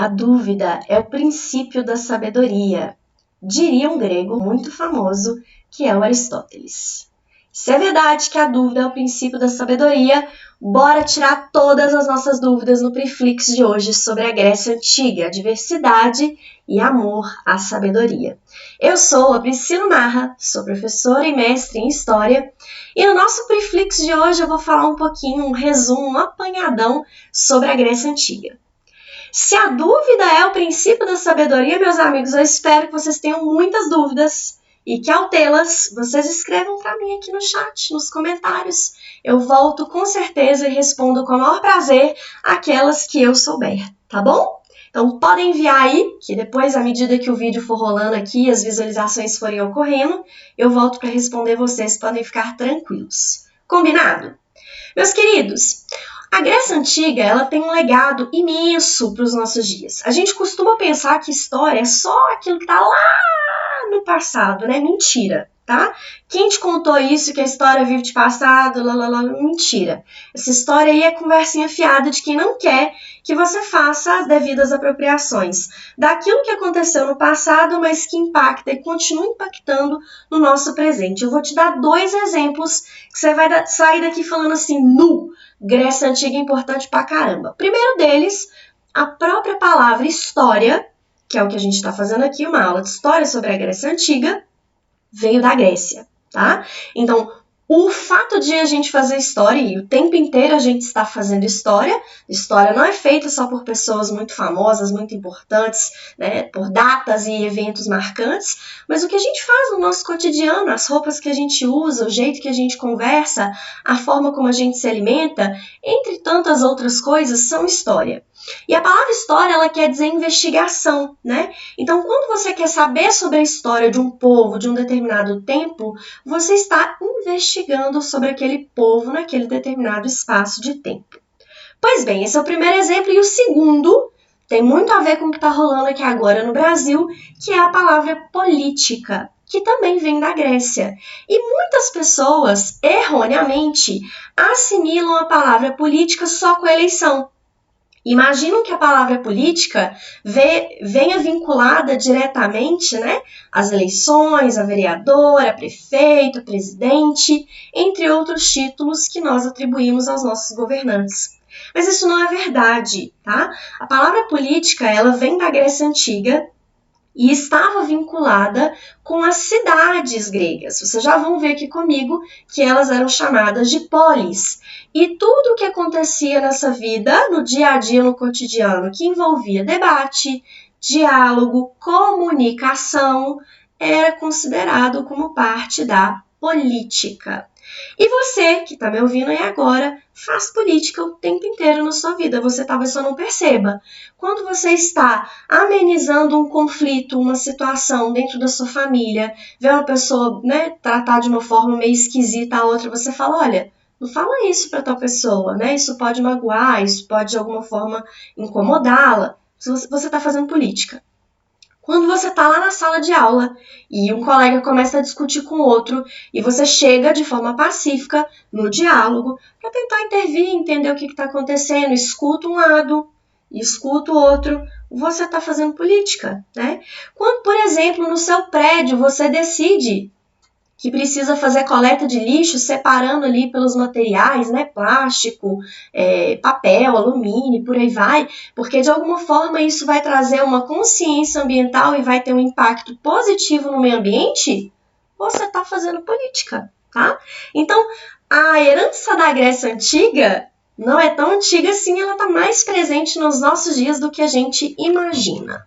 A dúvida é o princípio da sabedoria, diria um grego muito famoso, que é o Aristóteles. Se é verdade que a dúvida é o princípio da sabedoria, bora tirar todas as nossas dúvidas no Preflix de hoje sobre a Grécia Antiga, a diversidade e amor à sabedoria. Eu sou a Priscila Marra, sou professora e mestre em História, e no nosso Preflix de hoje eu vou falar um pouquinho, um resumo, um apanhadão sobre a Grécia Antiga. Se a dúvida é o princípio da sabedoria, meus amigos, eu espero que vocês tenham muitas dúvidas e que ao tê-las, vocês escrevam para mim aqui no chat, nos comentários. Eu volto com certeza e respondo com o maior prazer aquelas que eu souber, tá bom? Então podem enviar aí, que depois, à medida que o vídeo for rolando aqui, as visualizações forem ocorrendo, eu volto para responder vocês, podem ficar tranquilos. Combinado? Meus queridos, a Grécia Antiga ela tem um legado imenso para os nossos dias. A gente costuma pensar que história é só aquilo que está lá no passado, né? Mentira, tá? Quem te contou isso, que a história vive de passado, mentira. Essa história aí é conversinha fiada de quem não quer que você faça as devidas apropriações daquilo que aconteceu no passado, mas que impacta e continua impactando no nosso presente. Eu vou te dar 2 exemplos que você vai sair daqui falando assim, Grécia Antiga é importante pra caramba. O primeiro deles, a própria palavra história, que é o que a gente está fazendo aqui, uma aula de história sobre a Grécia Antiga, veio da Grécia, tá? Então, o fato de a gente fazer história, e o tempo inteiro a gente está fazendo história não é feita só por pessoas muito famosas, muito importantes, né, por datas e eventos marcantes, mas o que a gente faz no nosso cotidiano, as roupas que a gente usa, o jeito que a gente conversa, a forma como a gente se alimenta, entre tantas outras coisas, são história. E a palavra história, ela quer dizer investigação, né? Então, quando você quer saber sobre a história de um povo, de um determinado tempo, você está investigando sobre aquele povo naquele determinado espaço de tempo. Pois bem, esse é o primeiro exemplo. E o segundo tem muito a ver com o que está rolando aqui agora no Brasil, que é a palavra política, que também vem da Grécia. E muitas pessoas, erroneamente, assimilam a palavra política só com a eleição. Imaginam que a palavra política venha vinculada diretamente, né, às eleições, a vereador, a prefeito, a presidente, entre outros títulos que nós atribuímos aos nossos governantes. Mas isso não é verdade, tá? A palavra política, ela vem da Grécia Antiga e estava vinculada com as cidades gregas. Vocês já vão ver aqui comigo que elas eram chamadas de polis. E tudo o que acontecia nessa vida, no dia a dia, no cotidiano, que envolvia debate, diálogo, comunicação, era considerado como parte da política. E você, que está me ouvindo aí agora, faz política o tempo inteiro na sua vida. Você talvez só não perceba. Quando você está amenizando um conflito, uma situação dentro da sua família, vê uma pessoa, né, tratar de uma forma meio esquisita a outra, você fala, olha, não fala isso para tal pessoa, né? Isso pode magoar, isso pode de alguma forma incomodá-la. Você está fazendo política. Quando você está lá na sala de aula e um colega começa a discutir com o outro e você chega de forma pacífica no diálogo para tentar intervir, entender o que está acontecendo, escuta um lado, escuta o outro, você está fazendo política, né? Quando, por exemplo, no seu prédio você decide que precisa fazer coleta de lixo, separando ali pelos materiais, né, plástico, papel, alumínio, por aí vai, porque de alguma forma isso vai trazer uma consciência ambiental e vai ter um impacto positivo no meio ambiente, você está fazendo política, tá? Então, a herança da Grécia Antiga não é tão antiga assim, ela está mais presente nos nossos dias do que a gente imagina.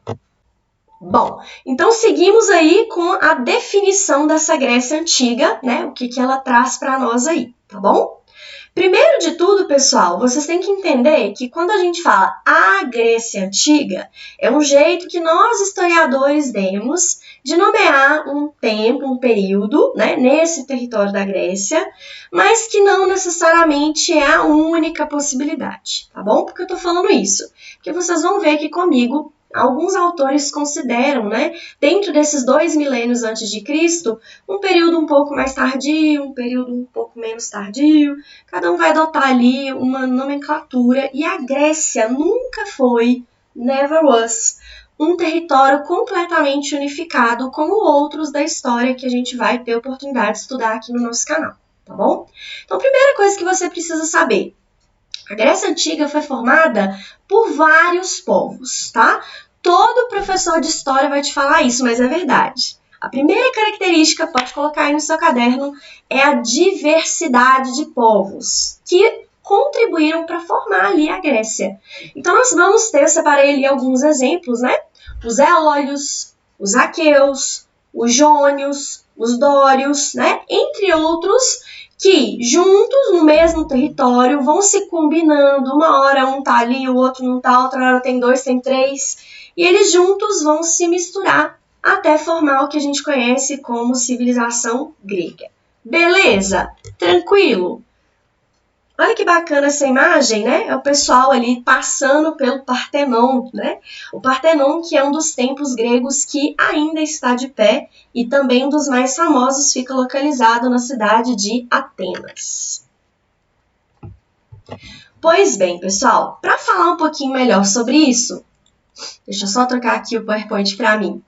Bom, então seguimos aí com a definição dessa Grécia Antiga, né? O que ela traz para nós aí, tá bom? Primeiro de tudo, pessoal, vocês têm que entender que quando a gente fala a Grécia Antiga, é um jeito que nós historiadores demos de nomear um tempo, um período, né, nesse território da Grécia, mas que não necessariamente é a única possibilidade, tá bom? Por que eu tô falando isso? Porque vocês vão ver aqui comigo. Alguns autores consideram, né, dentro desses 2 milênios antes de Cristo, um período um pouco mais tardio, um período um pouco menos tardio. Cada um vai adotar ali uma nomenclatura. E a Grécia nunca foi never was. Um território completamente unificado, como outros da história que a gente vai ter oportunidade de estudar aqui no nosso canal, tá bom? Então, a primeira coisa que você precisa saber, a Grécia Antiga foi formada por vários povos, tá? Todo professor de história vai te falar isso, mas é verdade. A primeira característica, pode colocar aí no seu caderno, é a diversidade de povos que contribuíram para formar ali a Grécia. Então, nós vamos ter, eu separei ali alguns exemplos, né? Os eólios, os aqueus, os jônios, os dórios, né? Entre outros, que juntos no mesmo território vão se combinando. Uma hora um tá ali, o outro não tá, outra hora tem dois, tem três. E eles juntos vão se misturar até formar o que a gente conhece como civilização grega. Beleza? Tranquilo? Olha que bacana essa imagem, né? É o pessoal ali passando pelo Partenon, né? O Partenon, que é um dos templos gregos que ainda está de pé e também um dos mais famosos, fica localizado na cidade de Atenas. Pois bem, pessoal, para falar um pouquinho melhor sobre isso, deixa eu só trocar aqui o PowerPoint para mim.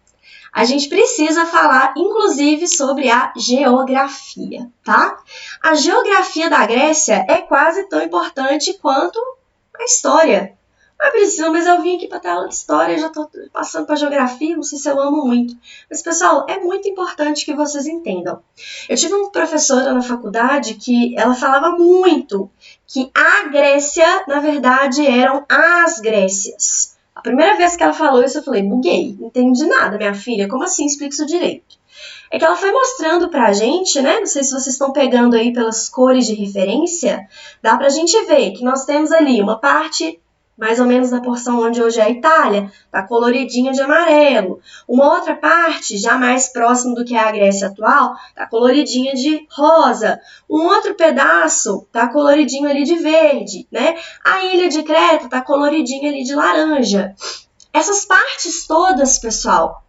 A gente precisa falar, inclusive, sobre a geografia, tá? A geografia da Grécia é quase tão importante quanto a história. Ah, Priscila, mas eu vim aqui para a tela de história, já estou passando para geografia, não sei se eu amo muito. Mas, pessoal, é muito importante que vocês entendam. Eu tive uma professora na faculdade que ela falava muito que a Grécia, na verdade, eram as Grécias. A primeira vez que ela falou isso, eu falei, buguei, não entendi nada, minha filha, como assim? Explica isso direito. É que ela foi mostrando pra gente, né, não sei se vocês estão pegando aí pelas cores de referência, dá pra gente ver que nós temos ali uma parte, mais ou menos na porção onde hoje é a Itália, tá coloridinha de amarelo. Uma outra parte, já mais próximo do que é a Grécia atual, tá coloridinha de rosa. Um outro pedaço tá coloridinho ali de verde, né? A ilha de Creta tá coloridinha ali de laranja. Essas partes todas, pessoal,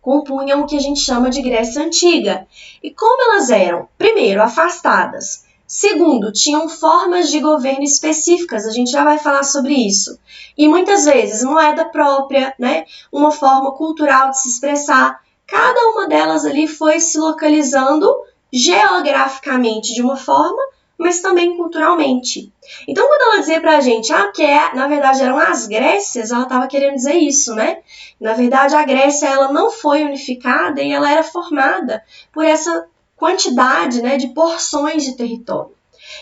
compunham o que a gente chama de Grécia Antiga. E como elas eram, primeiro, afastadas, segundo, tinham formas de governo específicas, a gente já vai falar sobre isso. E muitas vezes moeda própria, né? Uma forma cultural de se expressar. Cada uma delas ali foi se localizando geograficamente de uma forma, mas também culturalmente. Então, quando ela dizia pra gente que na verdade eram as Grécias, ela estava querendo dizer isso, né? Na verdade, a Grécia ela não foi unificada e ela era formada por essa quantidade, né, de porções de território.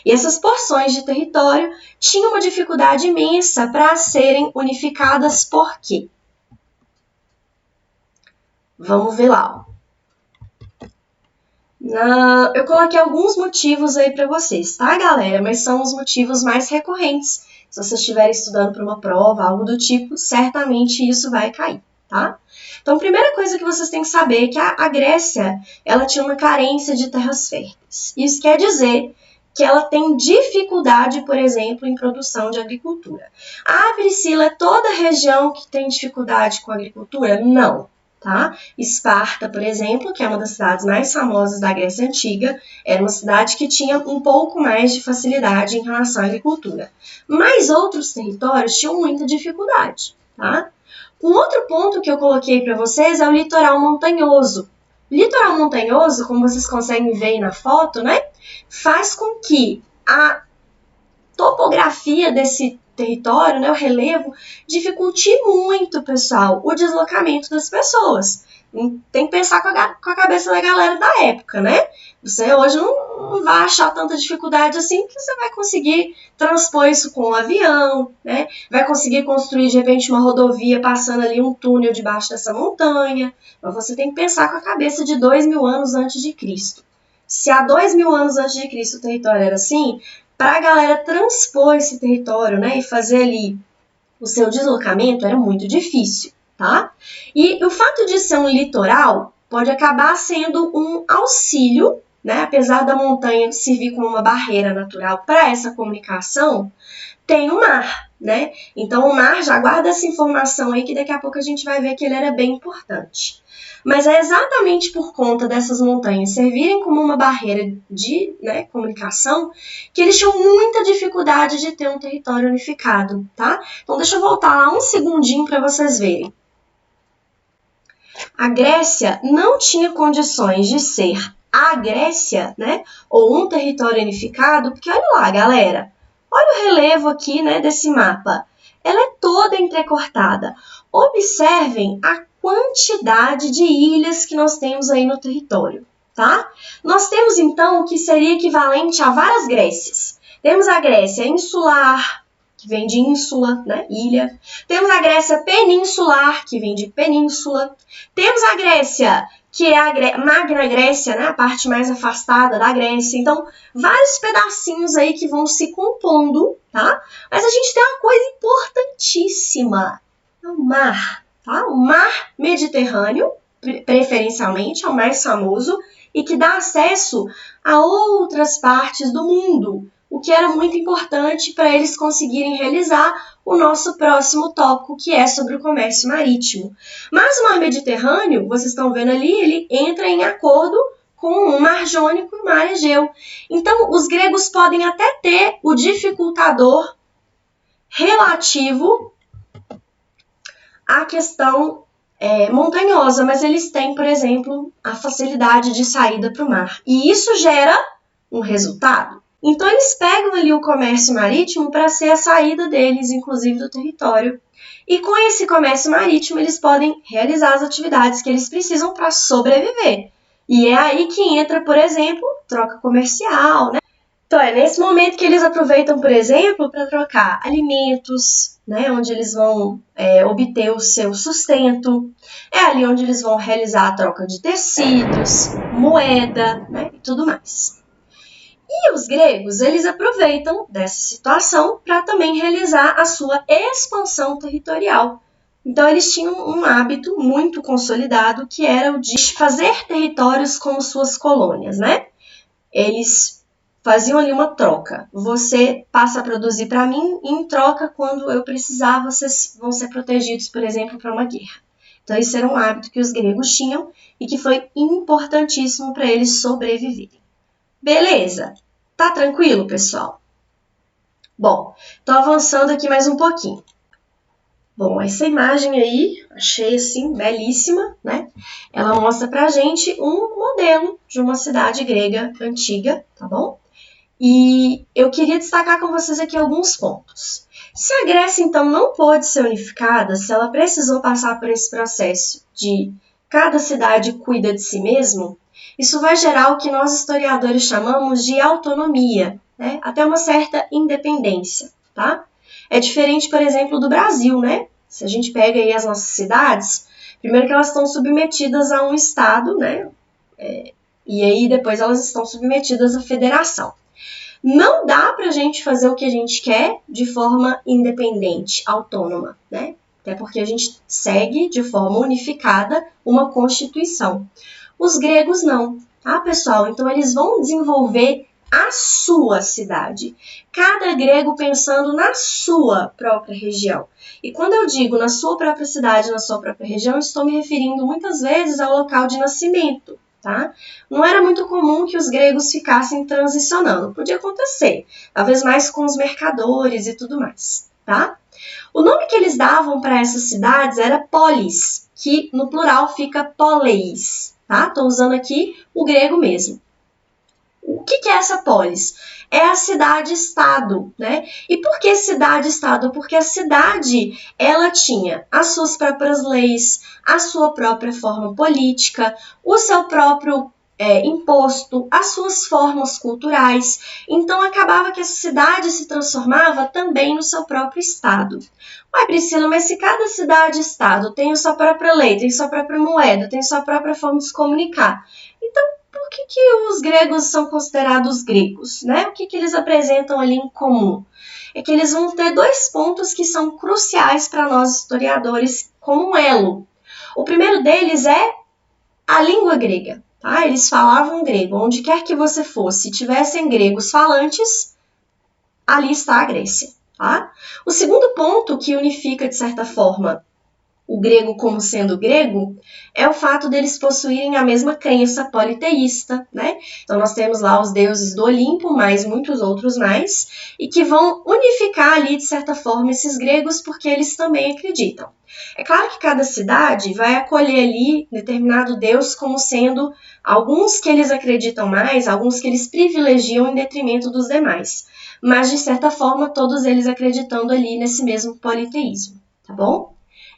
E essas porções de território tinham uma dificuldade imensa para serem unificadas. Por quê? Vamos ver lá. Eu coloquei alguns motivos aí para vocês, tá, galera? Mas são os motivos mais recorrentes. Se vocês estiverem estudando para uma prova, algo do tipo, certamente isso vai cair, tá? Então, a primeira coisa que vocês têm que saber é que a Grécia, ela tinha uma carência de terras férteis. Isso quer dizer que ela tem dificuldade, por exemplo, em produção de agricultura. Ah, Priscila, é toda a região que tem dificuldade com a agricultura? Não. Tá? Esparta, por exemplo, que é uma das cidades mais famosas da Grécia Antiga, era uma cidade que tinha um pouco mais de facilidade em relação à agricultura. Mas outros territórios tinham muita dificuldade. Tá? Um outro ponto que eu coloquei para vocês é o litoral montanhoso. O litoral montanhoso, como vocês conseguem ver aí na foto, né, faz com que a topografia desse território, né, o relevo, dificulte muito, pessoal, o deslocamento das pessoas. Tem que pensar com a cabeça da galera da época, né? Você hoje não vai achar tanta dificuldade assim, que você vai conseguir transpor isso com um avião, né? Vai conseguir construir, de repente, uma rodovia passando ali um túnel debaixo dessa montanha. Mas você tem que pensar com a cabeça de 2000 anos antes de Cristo. Se há 2000 anos antes de Cristo o território era assim, para a galera transpor esse território, né, e fazer ali o seu deslocamento era muito difícil, tá? E o fato de ser um litoral pode acabar sendo um auxílio, né, apesar da montanha servir como uma barreira natural para essa comunicação, tem o mar. né? Então o mar, já guarda essa informação aí que daqui a pouco a gente vai ver que ele era bem importante. Mas é exatamente por conta dessas montanhas servirem como uma barreira de, né, comunicação que eles tinham muita dificuldade de ter um território unificado, tá? Então deixa eu voltar lá um segundinho para vocês verem. A Grécia não tinha condições de ser a Grécia, né, ou um território unificado, porque olha lá, galera, olha o relevo aqui, né, desse mapa. Ela é toda entrecortada. Observem a quantidade de ilhas que nós temos aí no território, tá? Nós temos, então, o que seria equivalente a várias Grécias. Temos a Grécia insular, que vem de ínsula, né, ilha. Temos a Grécia peninsular, que vem de península. Temos a Grécia, que é a Magna Grécia, né, a parte mais afastada da Grécia. Então, vários pedacinhos aí que vão se compondo, tá? Mas a gente tem uma coisa importantíssima, o mar, tá? O mar Mediterrâneo, preferencialmente, é o mais famoso e que dá acesso a outras partes do mundo, o que era muito importante para eles conseguirem realizar o nosso próximo tópico, que é sobre o comércio marítimo. Mas o mar Mediterrâneo, vocês estão vendo ali, ele entra em acordo com o mar Jônico e o mar Egeu. Então, os gregos podem até ter o dificultador relativo à questão montanhosa, mas eles têm, por exemplo, a facilidade de saída para o mar. E isso gera um resultado. Então, eles pegam ali o comércio marítimo para ser a saída deles, inclusive do território. E com esse comércio marítimo, eles podem realizar as atividades que eles precisam para sobreviver. E é aí que entra, por exemplo, troca comercial, né? Então, é nesse momento que eles aproveitam, por exemplo, para trocar alimentos, né, onde eles vão obter o seu sustento. É ali onde eles vão realizar a troca de tecidos, moeda, né, e tudo mais. E os gregos, eles aproveitam dessa situação para também realizar a sua expansão territorial. Então, eles tinham um hábito muito consolidado, que era o de fazer territórios como suas colônias, né? Eles faziam ali uma troca. Você passa a produzir para mim e, em troca, quando eu precisar, vocês vão ser protegidos, por exemplo, para uma guerra. Então, esse era um hábito que os gregos tinham e que foi importantíssimo para eles sobreviverem. Beleza, tá tranquilo, pessoal? Bom, tô avançando aqui mais um pouquinho. Bom, essa imagem aí, achei assim, belíssima, né? Ela mostra pra gente um modelo de uma cidade grega antiga, tá bom? E eu queria destacar com vocês aqui alguns pontos. Se a Grécia, então, não pôde ser unificada, se ela precisou passar por esse processo de cada cidade cuida de si mesmo, isso vai gerar o que nós historiadores chamamos de autonomia, né? Até uma certa independência, tá? É diferente, por exemplo, do Brasil, né? Se a gente pega aí as nossas cidades, primeiro que elas estão submetidas a um estado, né? E aí depois elas estão submetidas à federação. Não dá para a gente fazer o que a gente quer de forma independente, autônoma, né? Até porque a gente segue de forma unificada uma constituição. Os gregos não, tá, pessoal? Então, eles vão desenvolver a sua cidade. Cada grego pensando na sua própria região. E quando eu digo na sua própria cidade, na sua própria região, estou me referindo muitas vezes ao local de nascimento, tá? Não era muito comum que os gregos ficassem transicionando. Podia acontecer, talvez mais com os mercadores e tudo mais, tá? O nome que eles davam para essas cidades era polis, que no plural fica poleis, tá? Estou usando aqui o grego mesmo. O que é essa polis? É a cidade-estado, né? E por que cidade-estado? Porque a cidade, ela tinha as suas próprias leis, a sua própria forma política, o seu próprio imposto, as suas formas culturais. Então, acabava que essa cidade se transformava também no seu próprio estado. Ué, Priscila, mas se cada cidade-estado tem a sua própria lei, tem sua própria moeda, tem sua própria forma de se comunicar, então, por que os gregos são considerados gregos, né? O que eles apresentam ali em comum? É que eles vão ter dois pontos que são cruciais para nós historiadores como um elo. O primeiro deles é a língua grega, tá? Eles falavam grego. Onde quer que você fosse, se tivessem gregos falantes, ali está a Grécia, tá? O segundo ponto que unifica, de certa forma, o grego como sendo grego, é o fato deles possuírem a mesma crença politeísta, né? Então nós temos lá os deuses do Olimpo, mais muitos outros mais, e que vão unificar ali, de certa forma, esses gregos, porque eles também acreditam. É claro que cada cidade vai acolher ali determinado deus como sendo alguns que eles acreditam mais, alguns que eles privilegiam em detrimento dos demais, mas de certa forma todos eles acreditando ali nesse mesmo politeísmo, tá bom?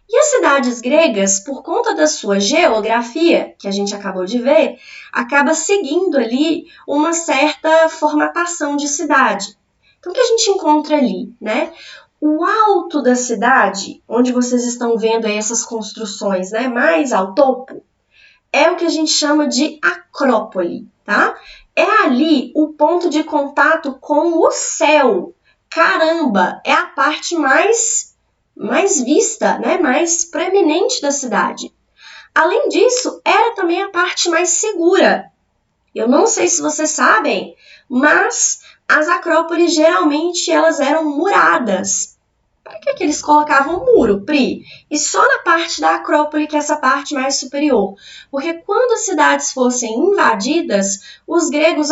E as cidades gregas, por conta da sua geografia, que a gente acabou de ver, acaba seguindo ali uma certa formatação de cidade. Então, o que a gente encontra ali, né? O alto da cidade, onde vocês estão vendo aí essas construções, né, mais ao topo, é o que a gente chama de acrópole, tá? É ali o ponto de contato com o céu. Caramba, é a parte mais vista, né, mais preeminente da cidade. Além disso, era também a parte mais segura. Eu não sei se vocês sabem, mas as acrópolis geralmente elas eram muradas. Para que eles colocavam um muro, Pri? E só na parte da acrópole, que é essa parte mais superior. Porque quando as cidades fossem invadidas, os gregos,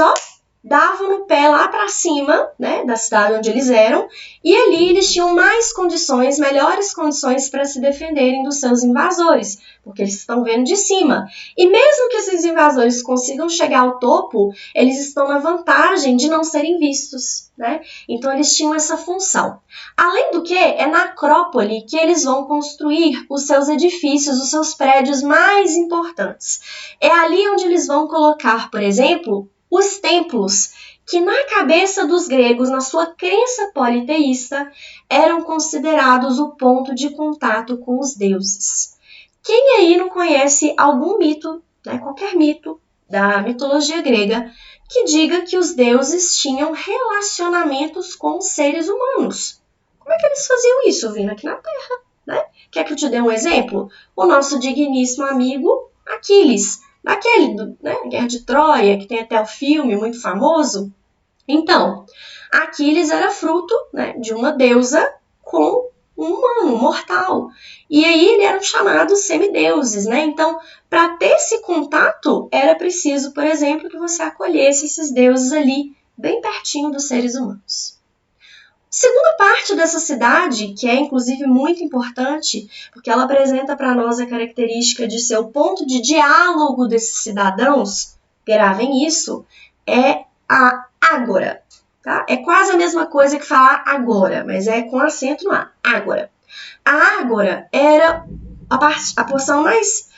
davam no pé lá para cima, né, da cidade onde eles eram, e ali eles tinham mais condições, melhores condições para se defenderem dos seus invasores, porque eles estão vendo de cima. E mesmo que esses invasores consigam chegar ao topo, eles estão na vantagem de não serem vistos, né? Então eles tinham essa função. Além do que, é na acrópole que eles vão construir os seus edifícios, os seus prédios mais importantes. É ali onde eles vão colocar, por exemplo, os templos, que na cabeça dos gregos, na sua crença politeísta, eram considerados o ponto de contato com os deuses. Quem aí não conhece algum mito, né, qualquer mito da mitologia grega, que diga que os deuses tinham relacionamentos com os seres humanos? Como é que eles faziam isso vindo aqui na Terra, né? Quer que eu te dê um exemplo? O nosso digníssimo amigo Aquiles, daquele, né, Guerra de Troia, que tem até o filme muito famoso. Então, Aquiles era fruto, né, de uma deusa com um humano, um mortal. E aí eles eram chamados semideuses, né? Então, para ter esse contato, era preciso, por exemplo, que você acolhesse esses deuses ali, bem pertinho dos seres humanos. Segunda parte dessa cidade, que é inclusive muito importante, porque ela apresenta para nós a característica de ser o ponto de diálogo desses cidadãos, gravem isso, é a ágora. Tá? É quase a mesma coisa que falar agora, mas é com acento no A, ágora. A ágora era a porção mais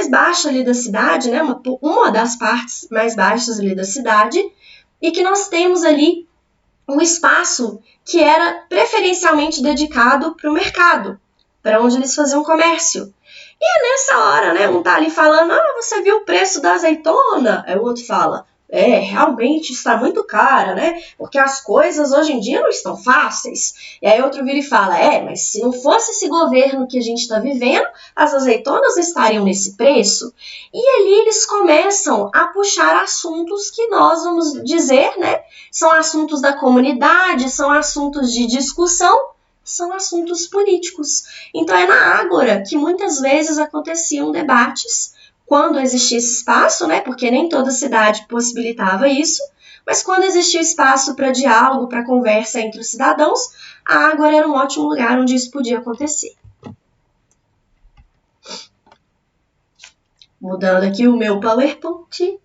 baixa ali da cidade, né? Uma das partes mais baixas ali da cidade, e que nós temos ali um espaço que era preferencialmente dedicado para o mercado, para onde eles faziam comércio. E é nessa hora, né, um tá ali falando, você viu o preço da azeitona? Aí o outro fala, realmente está muito cara, né? Porque as coisas hoje em dia não estão fáceis. E aí outro vira e fala, mas se não fosse esse governo que a gente está vivendo, as azeitonas estariam nesse preço. E ali eles começam a puxar assuntos que nós vamos dizer, né? São assuntos da comunidade, são assuntos de discussão, são assuntos políticos. Então é na ágora que muitas vezes aconteciam debates, quando existia esse espaço, né, porque nem toda cidade possibilitava isso, mas quando existia espaço para diálogo, para conversa entre os cidadãos, a ágora era um ótimo lugar onde isso podia acontecer. Mudando aqui o meu PowerPoint.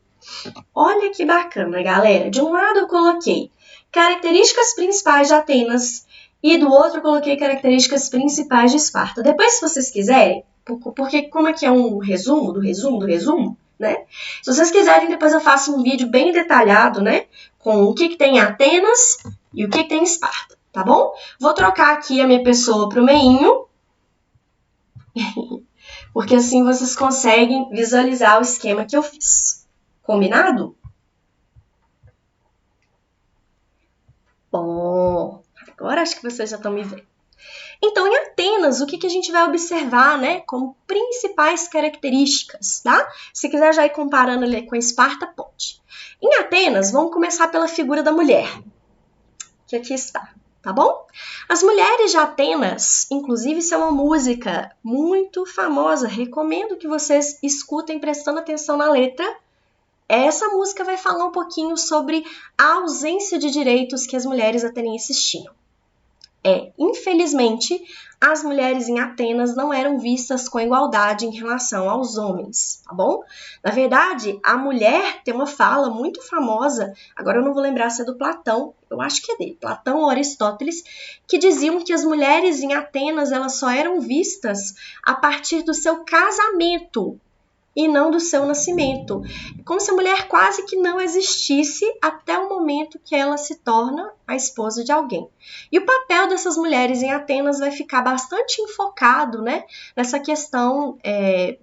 Olha que bacana, galera. De um lado eu coloquei características principais de Atenas e do outro eu coloquei características principais de Esparta. Depois, se vocês quiserem, porque como aqui é um resumo do resumo, né? Se vocês quiserem, depois eu faço um vídeo bem detalhado, né? Com o que tem em Atenas e o que tem em Esparta, tá bom? Vou trocar aqui a minha pessoa para o meinho, porque assim vocês conseguem visualizar o esquema que eu fiz. Combinado? Bom, agora acho que vocês já estão me vendo. Então, em Atenas, o que a gente vai observar, né, como principais características, tá? Se quiser já ir comparando ali com Esparta, pode. Em Atenas, vamos começar pela figura da mulher, que aqui está. tá bom? As mulheres de Atenas, inclusive isso é uma música muito famosa, recomendo que vocês escutem prestando atenção na letra. Essa música vai falar um pouquinho sobre a ausência de direitos que as mulheres atenienses tinham. Infelizmente, as mulheres em Atenas não eram vistas com igualdade em relação aos homens, tá bom? Na verdade, a mulher tem uma fala muito famosa, agora eu não vou lembrar se é do Platão, eu acho que é dele, Platão ou Aristóteles, que diziam que as mulheres em Atenas elas só eram vistas a partir do seu casamento e não do seu nascimento. É como se a mulher quase que não existisse até o momento que ela se torna a esposa de alguém. E o papel dessas mulheres em Atenas vai ficar bastante enfocado, né, nessa questão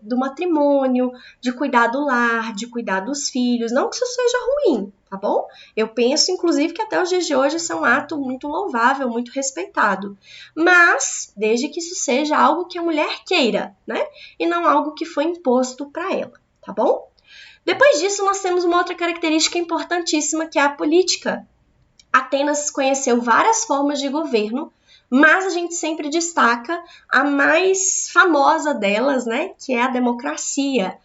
do matrimônio, de cuidar do lar, de cuidar dos filhos. Não que isso seja ruim, tá bom? Eu penso, inclusive, que até os dias de hoje isso é um ato muito louvável, muito respeitado. Mas, desde que isso seja algo que a mulher queira, né? E não algo que foi imposto para ela, tá bom? Depois disso, nós temos uma outra característica importantíssima, que é a política. Atenas conheceu várias formas de governo, mas a gente sempre destaca a mais famosa delas, né? Que é a democracia.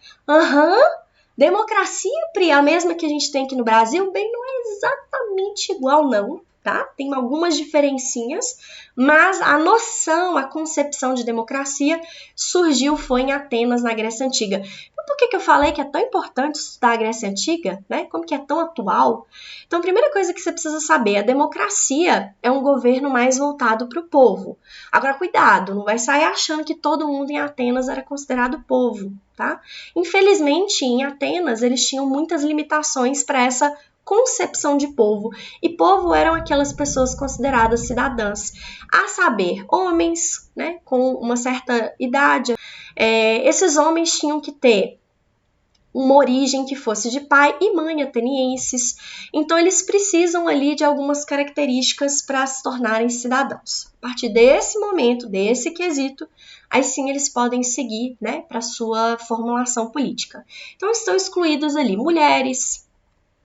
Democracia, Pri, a mesma que a gente tem aqui no Brasil, bem, não é exatamente igual não, tá? Tem algumas diferencinhas, mas a noção, a concepção de democracia foi em Atenas, na Grécia Antiga. E por que eu falei que é tão importante estudar a Grécia Antiga, né? Como que é tão atual? Então, a primeira coisa que você precisa saber, a democracia é um governo mais voltado para o povo. Agora, cuidado, não vai sair achando que todo mundo em Atenas era considerado povo, tá? Infelizmente, em Atenas, eles tinham muitas limitações para essa concepção de povo, e povo eram aquelas pessoas consideradas cidadãs, a saber, homens, né, com uma certa idade. Esses homens tinham que ter uma origem que fosse de pai e mãe atenienses, então eles precisam ali de algumas características para se tornarem cidadãos. A partir desse momento, desse quesito, aí sim eles podem seguir, né, para sua formulação política. Então estão excluídos ali mulheres,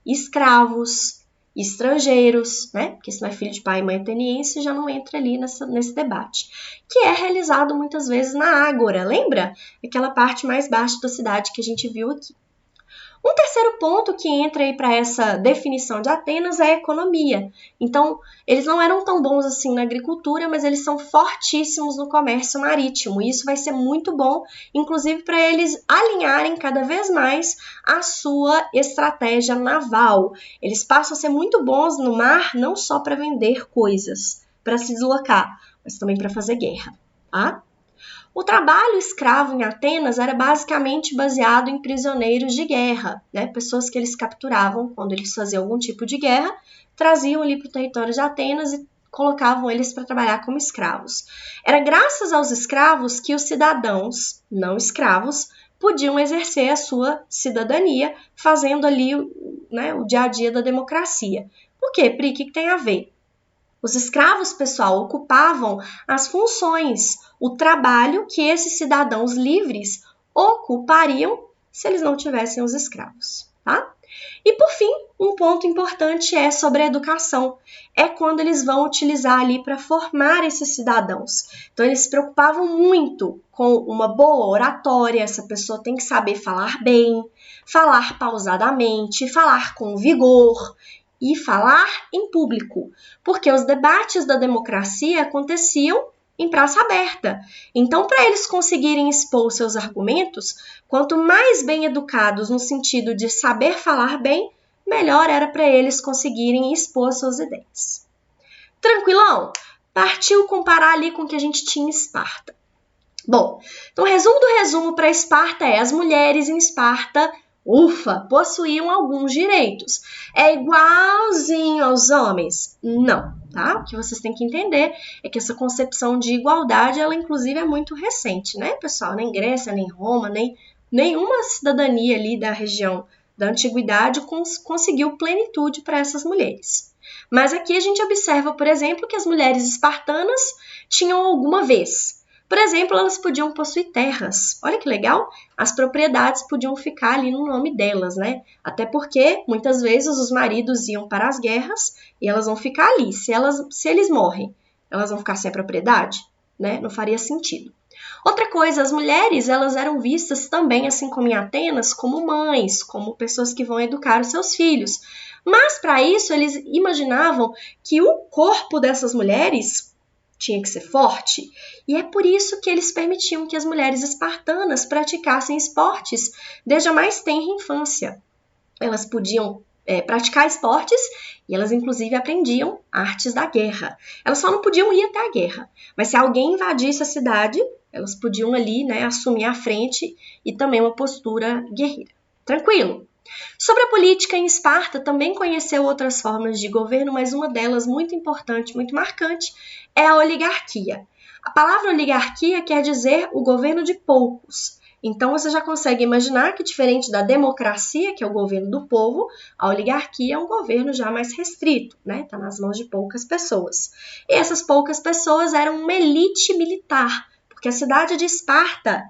escravos, estrangeiros, né? Porque se não é filho de pai e mãe ateniense, já não entra ali nesse debate. Que é realizado muitas vezes na Ágora, lembra? Aquela parte mais baixa da cidade que a gente viu aqui. Um terceiro ponto que entra aí para essa definição de Atenas é a economia. Então, eles não eram tão bons assim na agricultura, mas eles são fortíssimos no comércio marítimo. E isso vai ser muito bom, inclusive para eles alinharem cada vez mais a sua estratégia naval. Eles passam a ser muito bons no mar, não só para vender coisas, para se deslocar, mas também para fazer guerra, tá? O trabalho escravo em Atenas era basicamente baseado em prisioneiros de guerra, né? Pessoas que eles capturavam quando eles faziam algum tipo de guerra, traziam ali para o território de Atenas e colocavam eles para trabalhar como escravos. Era graças aos escravos que os cidadãos não escravos podiam exercer a sua cidadania, fazendo ali, né, o dia a dia da democracia. Por quê, Pri? O que tem a ver? Os escravos, pessoal, ocupavam as funções, o trabalho que esses cidadãos livres ocupariam se eles não tivessem os escravos, tá? E, por fim, um ponto importante é sobre a educação. É quando eles vão utilizar ali para formar esses cidadãos. Então, eles se preocupavam muito com uma boa oratória, essa pessoa tem que saber falar bem, falar pausadamente, falar com vigor, e falar em público, porque os debates da democracia aconteciam em praça aberta. Então, para eles conseguirem expor seus argumentos, quanto mais bem educados no sentido de saber falar bem, melhor era para eles conseguirem expor suas ideias. Tranquilão? Partiu comparar ali com o que a gente tinha em Esparta. Bom, então o resumo do resumo para Esparta é: as mulheres em Esparta possuíam alguns direitos. É igualzinho aos homens? Não, tá? O que vocês têm que entender é que essa concepção de igualdade, ela inclusive é muito recente, né, pessoal? Nem Grécia, nem Roma, nenhuma cidadania ali da região da antiguidade conseguiu plenitude para essas mulheres. Mas aqui a gente observa, por exemplo, que as mulheres espartanas tinham alguma vez Por exemplo, elas podiam possuir terras. Olha que legal! As propriedades podiam ficar ali no nome delas, né? Até porque, muitas vezes, os maridos iam para as guerras e elas vão ficar ali. Se eles morrem, elas vão ficar sem a propriedade, né? Não faria sentido. Outra coisa, as mulheres, elas eram vistas também, assim como em Atenas, como mães, como pessoas que vão educar os seus filhos. Mas, para isso, eles imaginavam que o corpo dessas mulheres tinha que ser forte, e é por isso que eles permitiam que as mulheres espartanas praticassem esportes desde a mais tenra infância. Elas podiam praticar esportes e elas, inclusive, aprendiam artes da guerra. Elas só não podiam ir até a guerra, mas se alguém invadisse a cidade, elas podiam ali, né, assumir a frente e também uma postura guerreira. Tranquilo? Sobre a política em Esparta, também conheceu outras formas de governo, mas uma delas muito importante, muito marcante, é a oligarquia. A palavra oligarquia quer dizer o governo de poucos. Então você já consegue imaginar que, diferente da democracia, que é o governo do povo, a oligarquia é um governo já mais restrito, né? Está nas mãos de poucas pessoas. E essas poucas pessoas eram uma elite militar, porque a cidade de Esparta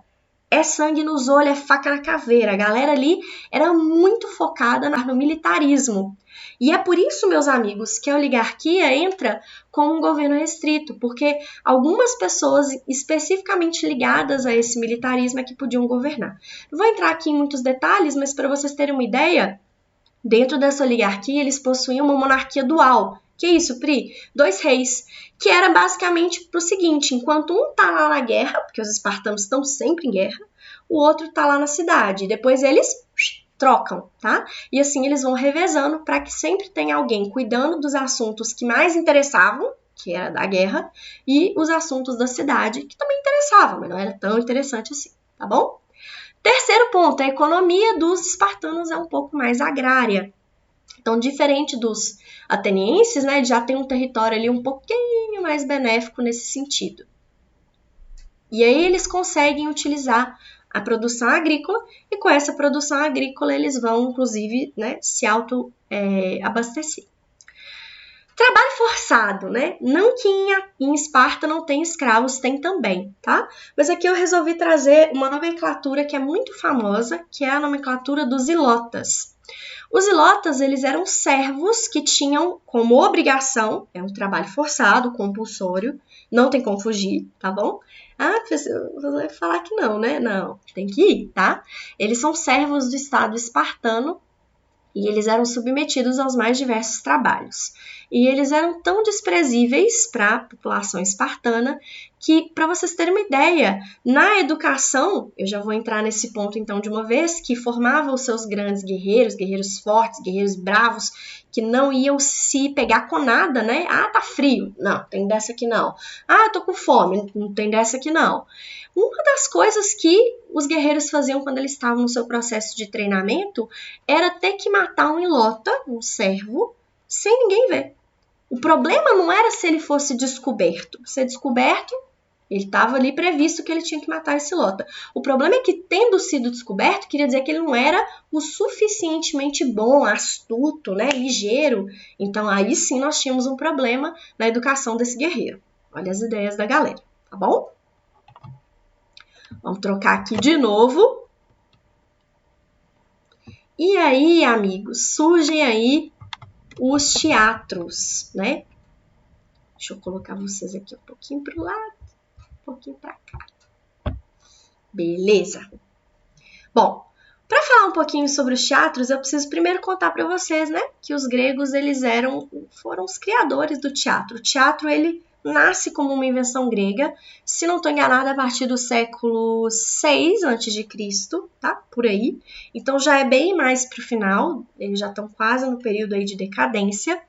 é sangue nos olhos, é faca na caveira. A galera ali era muito focada no militarismo. E é por isso, meus amigos, que a oligarquia entra como um governo restrito, porque algumas pessoas especificamente ligadas a esse militarismo é que podiam governar. Não vou entrar aqui em muitos detalhes, mas para vocês terem uma ideia, dentro dessa oligarquia eles possuíam uma monarquia dual. Que isso, Pri? 2 reis, que era basicamente o seguinte, enquanto um tá lá na guerra, porque os espartanos estão sempre em guerra, o outro tá lá na cidade, depois eles trocam, tá? E assim eles vão revezando para que sempre tenha alguém cuidando dos assuntos que mais interessavam, que era da guerra, e os assuntos da cidade, que também interessavam, mas não era tão interessante assim, tá bom? Terceiro ponto, a economia dos espartanos é um pouco mais agrária. Então, diferente dos atenienses, né, já tem um território ali um pouquinho mais benéfico nesse sentido. E aí eles conseguem utilizar a produção agrícola e com essa produção agrícola eles vão, inclusive, né, se abastecer. Trabalho forçado, né? Não que em Esparta não tem escravos, tem também, tá? Mas aqui eu resolvi trazer uma nomenclatura que é muito famosa, que é a nomenclatura dos ilotas. Os ilotas, eles eram servos que tinham como obrigação, é um trabalho forçado, compulsório, não tem como fugir, tá bom? Ah, você vai falar que não, né? Não, tem que ir, tá? Eles são servos do Estado espartano e eles eram submetidos aos mais diversos trabalhos. E eles eram tão desprezíveis para a população espartana que, para vocês terem uma ideia, na educação, eu já vou entrar nesse ponto então de uma vez, que formava os seus grandes guerreiros, guerreiros fortes, guerreiros bravos, que não iam se pegar com nada, né? Ah, tá frio. Não, tem dessa aqui não. Ah, tô com fome. Não tem dessa aqui não. Uma das coisas que os guerreiros faziam quando eles estavam no seu processo de treinamento era ter que matar um ilota, um servo, sem ninguém ver. O problema não era se ele fosse descoberto. Ser descoberto, ele estava ali previsto que ele tinha que matar esse ilota. O problema é que, tendo sido descoberto, queria dizer que ele não era o suficientemente bom, astuto, né, ligeiro. Então, aí sim nós tínhamos um problema na educação desse guerreiro. Olha as ideias da galera, tá bom? Vamos trocar aqui de novo. E aí, amigos, surgem aí os teatros, né? Deixa eu colocar vocês aqui um pouquinho para o lado, um pouquinho para cá. Beleza. Bom, para falar um pouquinho sobre os teatros, eu preciso primeiro contar para vocês, né, que os gregos eles foram os criadores do teatro. O teatro ele nasce como uma invenção grega, se não estou enganada, a partir do século 6 a.C., tá? Por aí. Então já é bem mais para o final, eles já estão quase no período aí de decadência.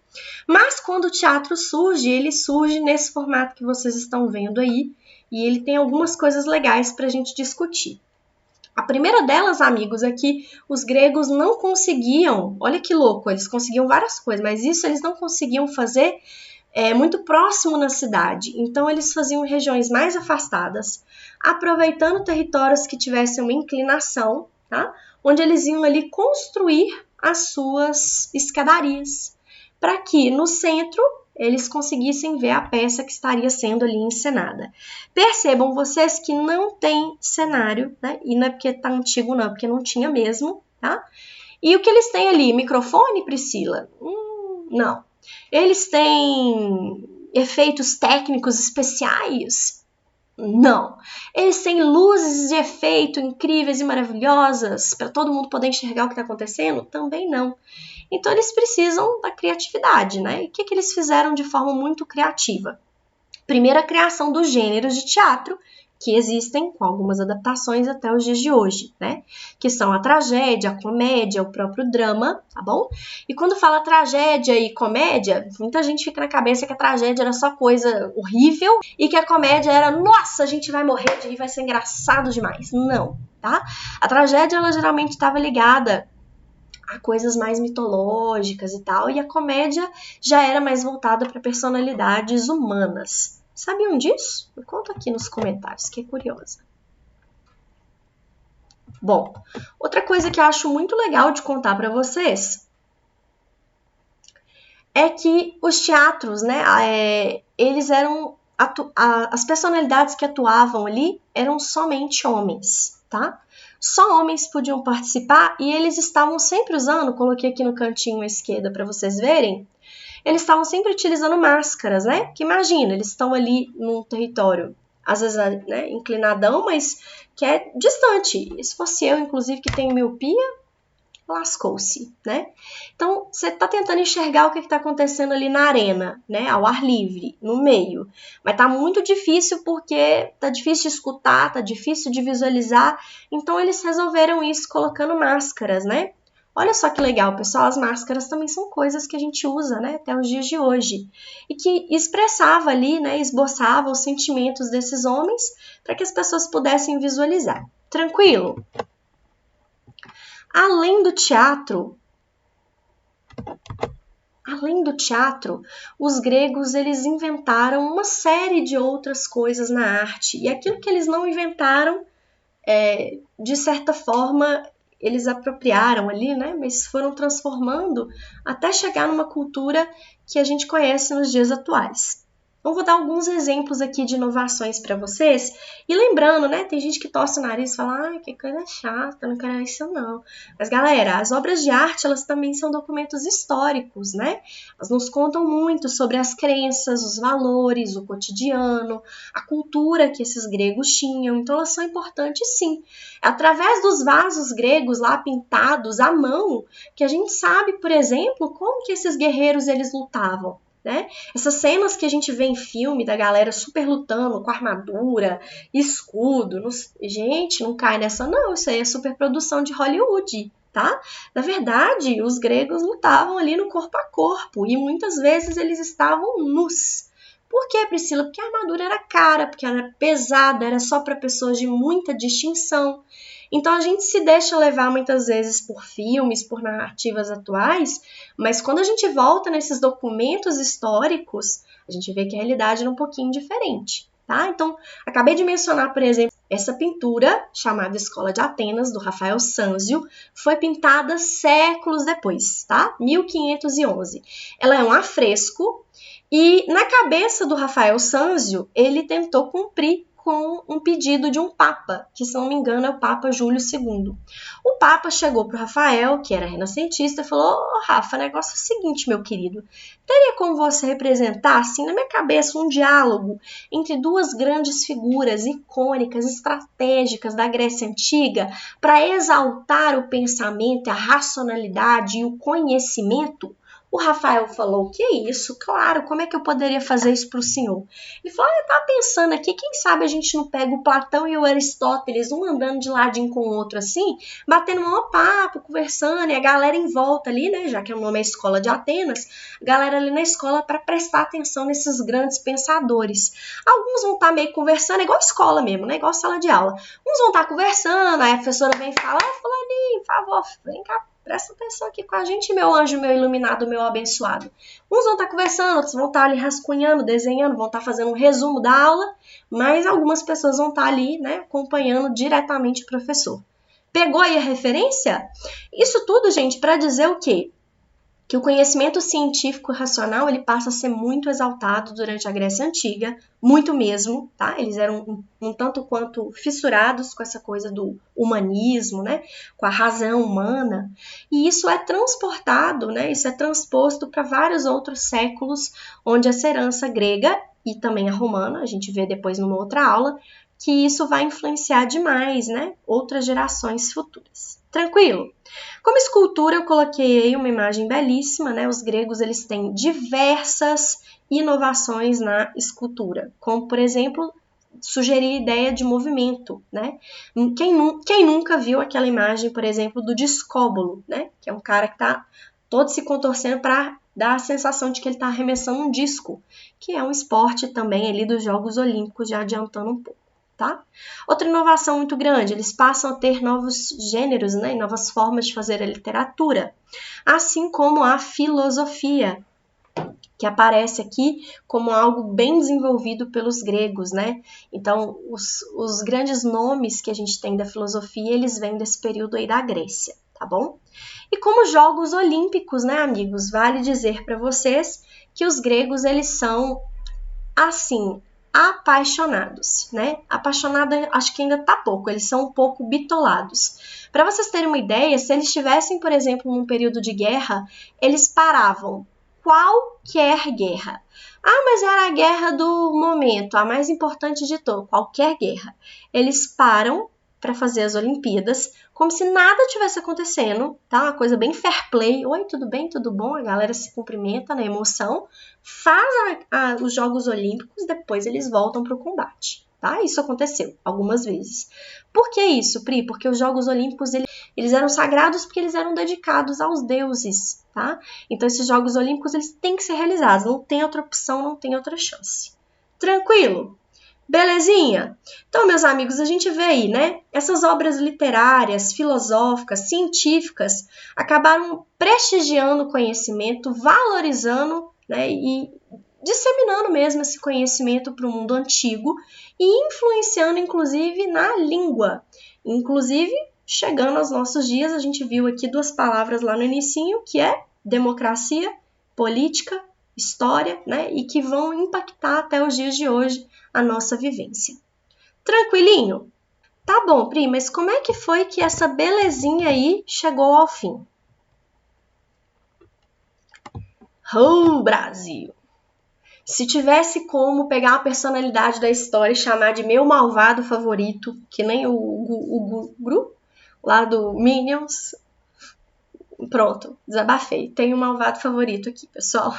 Mas quando o teatro surge, ele surge nesse formato que vocês estão vendo aí, e ele tem algumas coisas legais para a gente discutir. A primeira delas, amigos, é que os gregos não conseguiam, olha que louco, eles conseguiam várias coisas, mas isso eles não conseguiam fazer muito próximo na cidade. Então, eles faziam em regiões mais afastadas, aproveitando territórios que tivessem uma inclinação, tá? Onde eles iam ali construir as suas escadarias, para que no centro eles conseguissem ver a peça que estaria sendo ali encenada. Percebam vocês que não tem cenário, né? E não é porque tá antigo não, é porque não tinha mesmo, tá? E o que eles têm ali? Microfone, Priscila? Não. Eles têm efeitos técnicos especiais? Não. Eles têm luzes de efeito incríveis e maravilhosas para todo mundo poder enxergar o que está acontecendo? Também não. Então, eles precisam da criatividade, né? E o que eles fizeram de forma muito criativa? Primeiro, a criação dos gêneros de teatro, que existem com algumas adaptações até os dias de hoje, né? Que são a tragédia, a comédia, o próprio drama, tá bom? E quando fala tragédia e comédia, muita gente fica na cabeça que a tragédia era só coisa horrível e que a comédia era, nossa, a gente vai morrer de rir, vai ser engraçado demais. Não, tá? A tragédia, ela geralmente estava ligada a coisas mais mitológicas e tal, e a comédia já era mais voltada para personalidades humanas. Sabiam disso? Me conta aqui nos comentários, que é curiosa. Bom, outra coisa que eu acho muito legal de contar para vocês é que os teatros, né, eles eram as personalidades que atuavam ali eram somente homens, tá? Só homens podiam participar e eles estavam sempre usando, coloquei aqui no cantinho à esquerda para vocês verem, eles estavam sempre utilizando máscaras, né? Que imagina, eles estão ali num território, às vezes, né, inclinadão, mas que é distante. E se fosse eu, inclusive, que tenho miopia, lascou-se, né? Então, você está tentando enxergar o que está acontecendo ali na arena, né? Ao ar livre, no meio. Mas tá muito difícil porque tá difícil de escutar, tá difícil de visualizar. Então, eles resolveram isso colocando máscaras, né? Olha só que legal, pessoal, as máscaras também são coisas que a gente usa, né, até os dias de hoje. E que expressava ali, né, esboçava os sentimentos desses homens para que as pessoas pudessem visualizar. Tranquilo? Além do teatro, os gregos eles inventaram uma série de outras coisas na arte. E aquilo que eles não inventaram, de certa forma, eles apropriaram ali, né? Mas foram transformando até chegar numa cultura que a gente conhece nos dias atuais. Então, vou dar alguns exemplos aqui de inovações para vocês. E lembrando, né? Tem gente que torce o nariz e fala, ai, que coisa chata, não quero isso não. Mas, galera, as obras de arte, elas também são documentos históricos, né? Elas nos contam muito sobre as crenças, os valores, o cotidiano, a cultura que esses gregos tinham. Então, elas são importantes, sim. É através dos vasos gregos lá pintados à mão que a gente sabe, por exemplo, como que esses guerreiros eles lutavam. Né? Essas cenas que a gente vê em filme da galera super lutando com armadura, escudo, gente, não cai nessa não, isso aí é super produção de Hollywood, tá? Na verdade, os gregos lutavam ali no corpo a corpo e muitas vezes eles estavam nus. Por quê, Priscila? Porque a armadura era cara, porque ela era pesada, era só para pessoas de muita distinção. Então a gente se deixa levar muitas vezes por filmes, por narrativas atuais, mas quando a gente volta nesses documentos históricos, a gente vê que a realidade era um pouquinho diferente, tá? Então, acabei de mencionar, por exemplo, essa pintura chamada Escola de Atenas, do Rafael Sanzio, foi pintada séculos depois, tá? 1511. Ela é um afresco e na cabeça do Rafael Sanzio, ele tentou cumprir com um pedido de um papa, que se não me engano é o Papa Júlio II. O papa chegou para o Rafael, que era renascentista, e falou, Rafa, o negócio é o seguinte, meu querido, teria como você representar, assim, na minha cabeça, um diálogo entre duas grandes figuras icônicas, estratégicas da Grécia Antiga, para exaltar o pensamento, a racionalidade e o conhecimento? O Rafael falou, que isso? Claro, como é que eu poderia fazer isso para o senhor? Ele falou, eu estava pensando aqui, quem sabe a gente não pega o Platão e o Aristóteles, um andando de ladinho com o outro assim, batendo um papo, conversando, e a galera em volta ali, né, já que o nome é Escola de Atenas, a galera ali na escola para prestar atenção nesses grandes pensadores. Alguns vão estar meio conversando, é igual escola mesmo, né, igual sala de aula. Uns vão estar conversando, aí a professora vem e fala, fulaninho, por favor, vem cá, presta atenção aqui com a gente, meu anjo, meu iluminado, meu abençoado. Uns vão estar conversando, outros vão estar ali rascunhando, desenhando, vão estar fazendo um resumo da aula, mas algumas pessoas vão estar ali, né, acompanhando diretamente o professor. Pegou aí a referência? Isso tudo, gente, para dizer o quê? que o conhecimento científico racional ele passa a ser muito exaltado durante a Grécia Antiga, muito mesmo, tá? Eles eram um tanto quanto fissurados com essa coisa do humanismo, né? Com a razão humana, e isso é transportado, né? Isso é transposto para vários outros séculos, onde essa herança grega e também a romana, a gente vê depois numa outra aula, que isso vai influenciar demais, né? Outras gerações futuras. Tranquilo? Como escultura, eu coloquei aí uma imagem belíssima, né? Os gregos, eles têm diversas inovações na escultura, como, por exemplo, sugerir a ideia de movimento, né? Quem nunca viu aquela imagem, por exemplo, do discóbolo, né? Que é um cara que está todo se contorcendo para dar a sensação de que ele está arremessando um disco, que é um esporte também ali dos Jogos Olímpicos, já adiantando um pouco. Tá? Outra inovação muito grande, eles passam a ter novos gêneros, né, novas formas de fazer a literatura, assim como a filosofia, que aparece aqui como algo bem desenvolvido pelos gregos, né? Então, os grandes nomes que a gente tem da filosofia, eles vêm desse período aí da Grécia, tá bom? E como Jogos Olímpicos, né, amigos, vale dizer para vocês que os gregos, eles são, assim, apaixonados, né? Apaixonado, acho que ainda tá pouco, eles são um pouco bitolados. Para vocês terem uma ideia, se eles estivessem, por exemplo, num período de guerra, eles paravam qualquer guerra. Ah, mas era a guerra do momento, a mais importante de todas, qualquer guerra. Eles param para fazer as Olimpíadas, como se nada tivesse acontecendo, tá? Uma coisa bem fair play. Oi, tudo bem? Tudo bom? A galera se cumprimenta na emoção, faz os Jogos Olímpicos, depois eles voltam para o combate, tá? Isso aconteceu algumas vezes. Por que isso, Pri? Porque os Jogos Olímpicos, eles eram sagrados porque eles eram dedicados aos deuses, tá? Então, esses Jogos Olímpicos, eles têm que ser realizados, não tem outra opção, não tem outra chance. Tranquilo? Belezinha? Então, meus amigos, a gente vê aí, né? Essas obras literárias, filosóficas, científicas acabaram prestigiando o conhecimento, valorizando, né, e disseminando mesmo esse conhecimento para o mundo antigo e influenciando, inclusive, na língua. Inclusive, chegando aos nossos dias, a gente viu aqui duas palavras lá no inicinho, que é democracia, política, história, né? E que vão impactar até os dias de hoje a nossa vivência. Tranquilinho? Tá bom, Pri, mas como é que foi que essa belezinha aí chegou ao fim? Brasil! Se tivesse como pegar a personalidade da história e chamar de meu malvado favorito, que nem o Gru, lá do Minions, pronto, desabafei. Tenho um malvado favorito aqui, pessoal,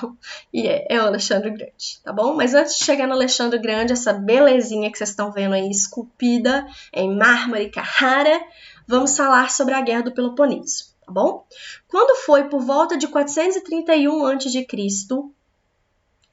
e é o Alexandre Grande, tá bom? Mas antes de chegar no Alexandre Grande, essa belezinha que vocês estão vendo aí, esculpida em mármore e Carrara, vamos falar sobre a Guerra do Peloponeso, tá bom? Quando foi por volta de 431 a.C.,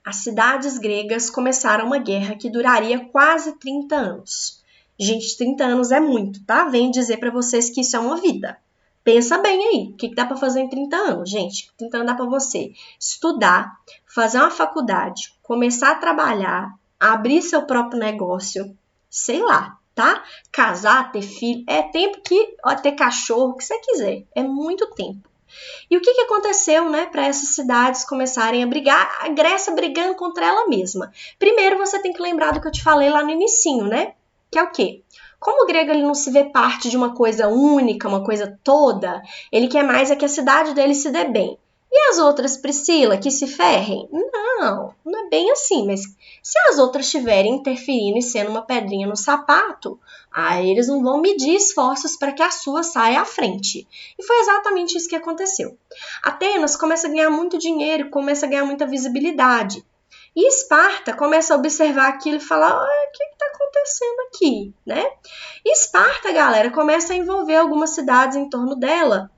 as cidades gregas começaram uma guerra que duraria quase 30 anos. Gente, 30 anos é muito, tá? Venho dizer para vocês que isso é uma vida. Pensa bem aí, o que dá para fazer em 30 anos? Gente, 30 anos dá para você estudar, fazer uma faculdade, começar a trabalhar, abrir seu próprio negócio, sei lá, tá? Casar, ter filho, é tempo que, ter cachorro, o que você quiser, é muito tempo. E o que aconteceu, né, para essas cidades começarem a brigar, a Grécia brigando contra ela mesma? Primeiro você tem que lembrar do que eu te falei lá no inicinho, né? Que é o quê? Como o grego ele não se vê parte de uma coisa única, uma coisa toda, ele quer mais é que a cidade dele se dê bem. E as outras, Priscila, que se ferrem? Não é bem assim, mas se as outras estiverem interferindo e sendo uma pedrinha no sapato, aí eles não vão medir esforços para que a sua saia à frente. E foi exatamente isso que aconteceu. Atenas começa a ganhar muito dinheiro, começa a ganhar muita visibilidade. E Esparta começa a observar aquilo e falar, o que está acontecendo aqui, né? E Esparta, galera, começa a envolver algumas cidades em torno dela,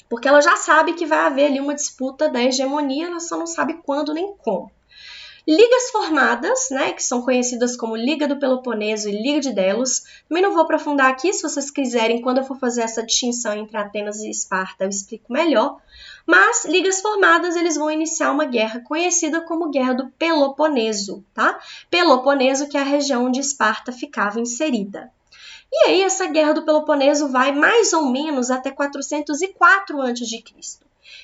porque ela já sabe que vai haver ali uma disputa da hegemonia, ela só não sabe quando nem como. Ligas formadas, né, que são conhecidas como Liga do Peloponeso e Liga de Delos. Também não vou aprofundar aqui, se vocês quiserem, quando eu for fazer essa distinção entre Atenas e Esparta, eu explico melhor. Mas, ligas formadas, eles vão iniciar uma guerra conhecida como Guerra do Peloponeso, tá? Peloponeso, que é a região onde Esparta ficava inserida. E aí essa guerra do Peloponeso vai mais ou menos até 404 a.C.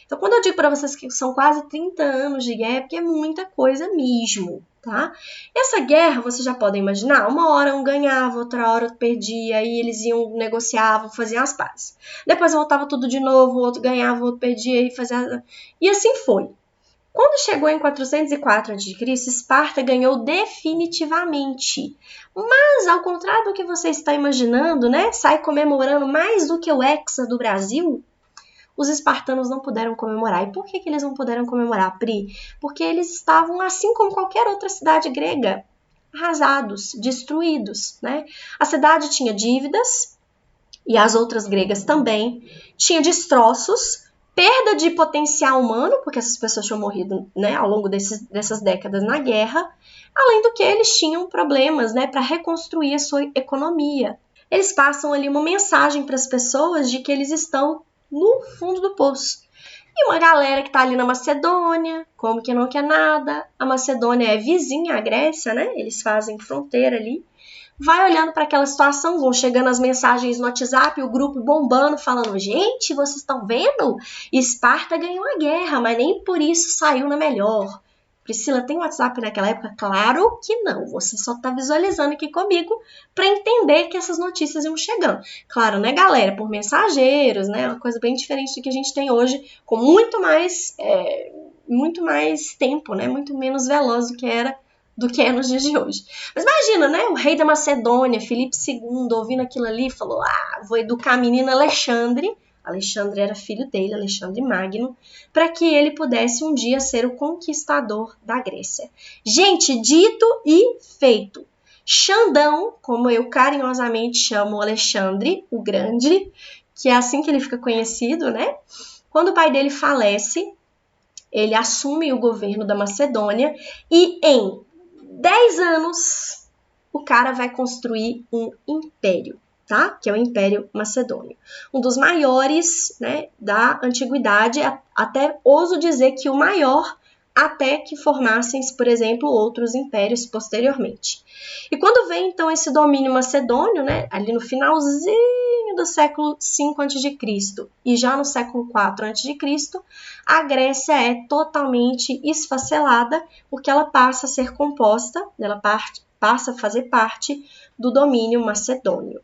Então, quando eu digo para vocês que são quase 30 anos de guerra, é porque é muita coisa mesmo, tá? Essa guerra, vocês já podem imaginar, uma hora um ganhava, outra hora outro perdia, aí eles iam, negociavam, faziam as pazes. Depois voltava tudo de novo, o outro ganhava, o outro perdia, e fazia... E assim foi. Quando chegou em 404 a.C., Esparta ganhou definitivamente. Mas, ao contrário do que você está imaginando, né, sai comemorando mais do que o Hexa do Brasil, os espartanos não puderam comemorar. E por que eles não puderam comemorar, Pri? Porque eles estavam, assim como qualquer outra cidade grega, arrasados, destruídos, né? A cidade tinha dívidas, e as outras gregas também, tinha destroços, perda de potencial humano, porque essas pessoas tinham morrido, né, ao longo dessas décadas na guerra, além do que eles tinham problemas, né, para reconstruir a sua economia. Eles passam ali uma mensagem para as pessoas de que eles estão no fundo do poço. E uma galera que está ali na Macedônia, como que não quer nada, a Macedônia é vizinha à Grécia, né, eles fazem fronteira ali, vai olhando para aquela situação, vão chegando as mensagens no WhatsApp, o grupo bombando, falando, gente, vocês estão vendo? Esparta ganhou a guerra, mas nem por isso saiu na melhor. Priscila, tem WhatsApp naquela época? Claro que não, você só está visualizando aqui comigo para entender que essas notícias iam chegando. Claro, né, galera? Por mensageiros, né? Uma coisa bem diferente do que a gente tem hoje, com muito mais tempo, né? Muito menos veloz do que é nos dias de hoje. Mas imagina, né? O rei da Macedônia, Filipe II, ouvindo aquilo ali, falou, vou educar a menina Alexandre. Alexandre era filho dele, Alexandre Magno, para que ele pudesse um dia ser o conquistador da Grécia. Gente, dito e feito. Xandão, como eu carinhosamente chamo Alexandre, o Grande, que é assim que ele fica conhecido, né? Quando o pai dele falece, ele assume o governo da Macedônia e em 10 anos, o cara vai construir um império, tá? Que é o Império Macedônio. Um dos maiores, né, da antiguidade, até ouso dizer que o maior, até que formassem, por exemplo, outros impérios posteriormente. E quando vem, então, esse domínio macedônio, né, ali no finalzinho do século V a.C. e já no século IV a.C., a Grécia é totalmente esfacelada, porque ela passa a ser composta, ela passa a fazer parte do domínio macedônio.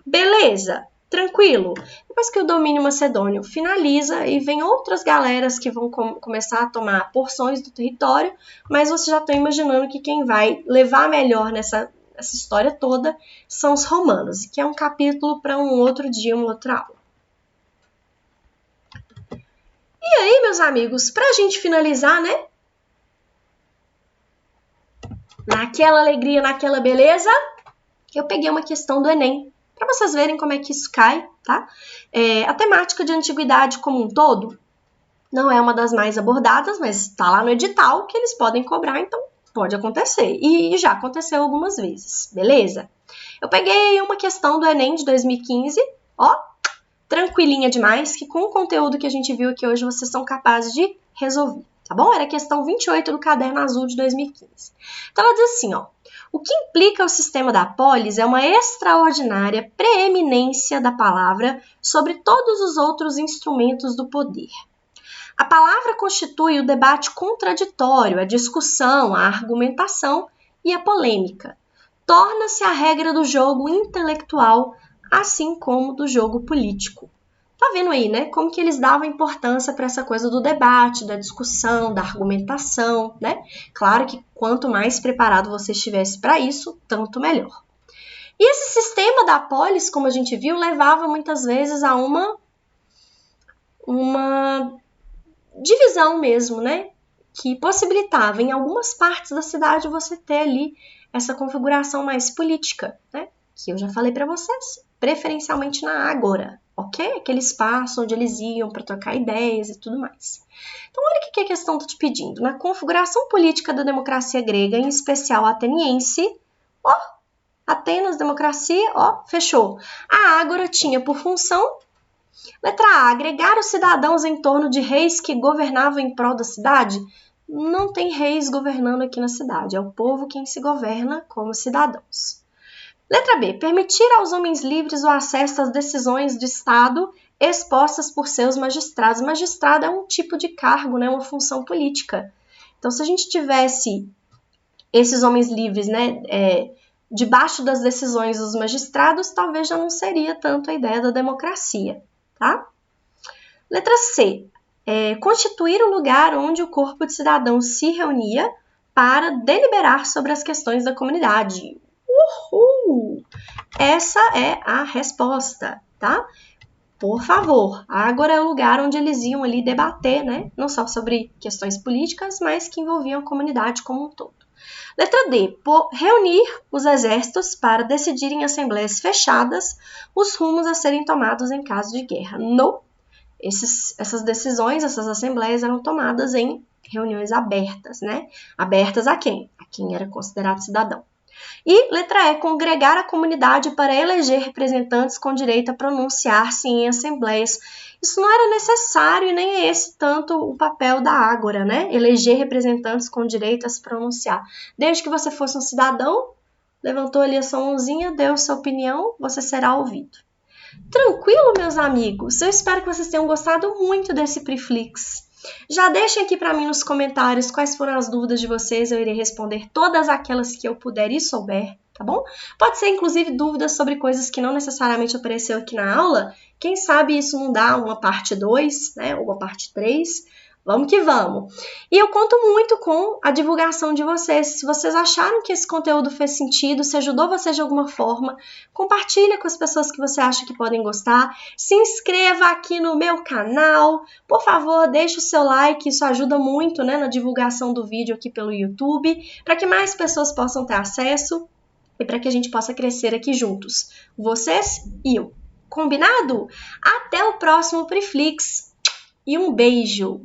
Beleza, tranquilo. Depois que o domínio macedônio finaliza e vem outras galeras que vão começar a tomar porções do território, mas você já está imaginando que quem vai levar melhor nessa história toda são os romanos, que é um capítulo para um outro dia, uma outra aula. E aí, meus amigos, para a gente finalizar, né? Naquela alegria, naquela beleza, eu peguei uma questão do Enem, para vocês verem como é que isso cai, tá? A temática de antiguidade como um todo não é uma das mais abordadas, mas está lá no edital que eles podem cobrar, então pode acontecer. E já aconteceu algumas vezes, beleza? Eu peguei uma questão do Enem de 2015, ó, tranquilinha demais, que com o conteúdo que a gente viu aqui hoje vocês são capazes de resolver, tá bom? Era a questão 28 do Caderno Azul de 2015. Então ela diz assim, ó, o que implica o sistema da polis é uma extraordinária preeminência da palavra sobre todos os outros instrumentos do poder. A palavra constitui o debate contraditório, a discussão, a argumentação e a polêmica. Torna-se a regra do jogo intelectual, assim como do jogo político. Tá vendo aí, né? Como que eles davam importância para essa coisa do debate, da discussão, da argumentação, né? Claro que quanto mais preparado você estivesse para isso, tanto melhor. E esse sistema da polis, como a gente viu, levava muitas vezes a uma divisão mesmo, né? Que possibilitava em algumas partes da cidade você ter ali essa configuração mais política, né? Que eu já falei para vocês, preferencialmente na Ágora, ok? Aquele espaço onde eles iam para trocar ideias e tudo mais. Então, olha o que a questão está te pedindo. Na configuração política da democracia grega, em especial ateniense, ó, Atenas, democracia, ó, fechou. A Ágora tinha por função, letra A, agregar os cidadãos em torno de reis que governavam em prol da cidade. Não tem reis governando aqui na cidade, é o povo quem se governa como cidadãos. Letra B. Permitir aos homens livres o acesso às decisões de Estado expostas por seus magistrados. Magistrado é um tipo de cargo, né, uma função política. Então, se a gente tivesse esses homens livres, né, debaixo das decisões dos magistrados, talvez já não seria tanto a ideia da democracia, tá? Letra C. Constituir o lugar onde o corpo de cidadãos se reunia para deliberar sobre as questões da comunidade. Uhul! Essa é a resposta, tá? Por favor, Ágora é o lugar onde eles iam ali debater, né? Não só sobre questões políticas, mas que envolviam a comunidade como um todo. Letra D. Reunir os exércitos para decidir em assembleias fechadas os rumos a serem tomados em caso de guerra. Não. Essas decisões, essas assembleias eram tomadas em reuniões abertas, né? Abertas a quem? A quem era considerado cidadão. E letra E, congregar a comunidade para eleger representantes com direito a pronunciar-se em assembleias. Isso não era necessário e nem é esse tanto o papel da Ágora, né? Eleger representantes com direito a se pronunciar. Desde que você fosse um cidadão, levantou ali a sua mãozinha, deu sua opinião, você será ouvido. Tranquilo, meus amigos? Eu espero que vocês tenham gostado muito desse Preflix. Já deixem aqui para mim nos comentários quais foram as dúvidas de vocês, eu irei responder todas aquelas que eu puder e souber, tá bom? Pode ser, inclusive, dúvidas sobre coisas que não necessariamente apareceu aqui na aula. Quem sabe isso não dá uma parte 2, né, ou uma parte 3. Vamos que vamos! E eu conto muito com a divulgação de vocês. Se vocês acharam que esse conteúdo fez sentido, se ajudou vocês de alguma forma, compartilha com as pessoas que você acha que podem gostar. Se inscreva aqui no meu canal. Por favor, deixe o seu like, isso ajuda muito, né, na divulgação do vídeo aqui pelo YouTube, para que mais pessoas possam ter acesso e para que a gente possa crescer aqui juntos. Vocês e eu. Combinado? Até o próximo Preflix e um beijo!